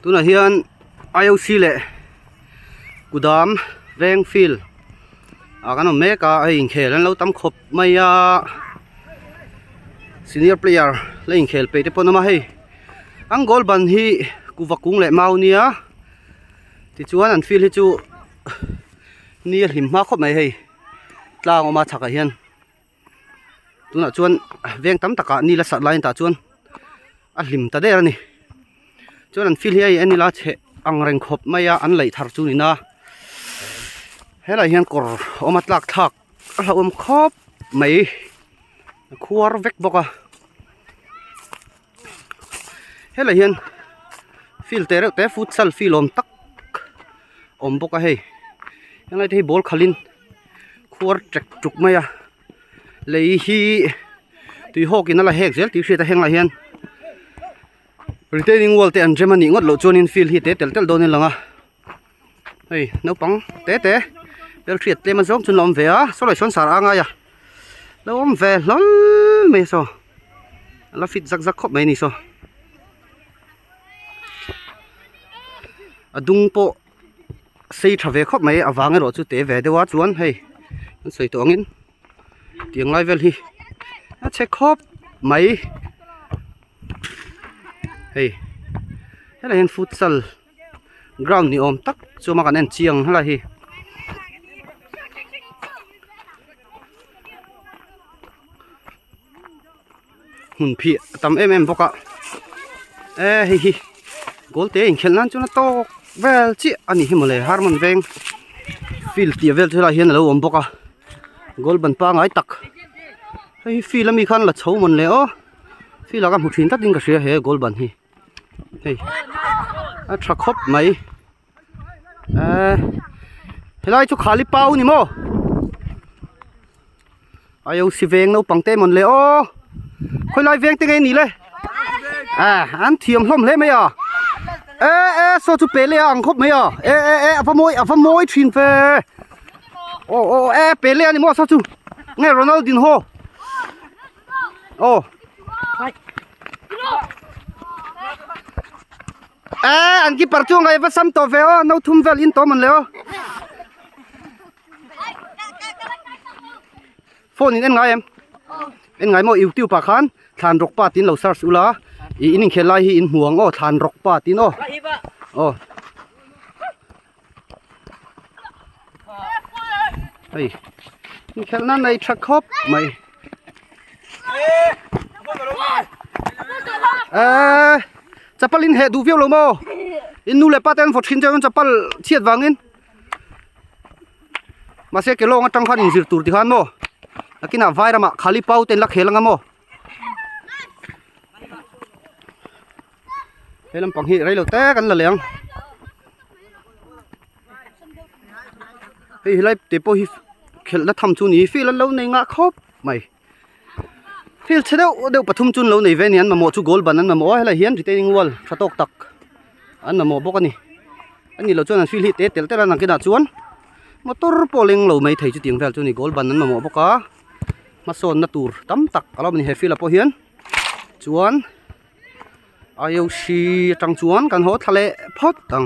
tuna hian IOC le kudam veng field kan mek a in khel an lo tam khop mai a senior player le in khel pe te ponama hei ang goal ban hi kuwakung le mau nia ti chuan an field hi chu ni hlim ma khop mai hei tlang oma thaka hian tuna chuan veng tam taka ni la sat line ta chuan a hlim ta der ani chuan an field hi ani la che ang reng khop mai a an lei thar chu ni na helai hian kor oma tlak thak a hlom khop mai khuar vek boka helai hian field te futsal field om tak om boka hei helai te ball khalin khuar trek truk mai a lei hi tui hokin ala hek zel ti hri ta heng la hian retaining wall te an Germany ngot lo chuanin field hi te tel donin langa hei no pang te bel thiet tlem an zong chun lom ve a so lai son sar anga ya lo om ve lol me so la fit zak khop mai ni so adung po sei thave khop mai awang ro chu te ve dewa chuan hei an sei to angin tiang lai vel hi a che khop mai hei helai hen futsal ground ni om tak chuma kan en chiang hala hi hun phi tam em boka hi gol te in khelnan chuna to vel chi ani hi mole harmon veng field ti vel thela hian lo om boka gol ban pa ngai tak hei field ami khan la chho mon le o field la ka mu thin ta ding ka sia he gol ban hi hei a thak khop mai helai chu khali pau ni mo ayo si veng no pangte mon le o khoi lai veng te ngai ni le an thiam hlom le mai a so chu pe le ang khop mai a apa moi thin fe pe le ani mo so chu ngai Ronaldinho an ki parchung ngai va sam to ve o no thum vel in to man le o phone in en ngai en ngai mo YouTube pa khan than rok pa tin lo search ula in khelai hi in huang o than rok pa tin o hei in khelna nei thak khop mai chapal in he du viau lo mo in nu le paten for thin jang chapal chiat wangin ma se ke long atang khan in zir tur ti khan mo akina vaira ma khali pau ten la khelanga mo helam pang hi railo te kan la leng hei lai te po hi khel na tham chu ni fi lan lo nei nga khop mai fil chedeu pathum chun lo nei ve nian ma mo chu gol ban an ma mo hela hian retaining wall thatok tak an ma mo bok ani ani lo chuan an fil hi te tel tel an kina chuan motor poleng lo mai thei chu ting vel chu ni gol ban an ma mo boka ma son na tur tam tak alo ni he fil a po hian chuan IOC tang chuan kan ho thale phot tang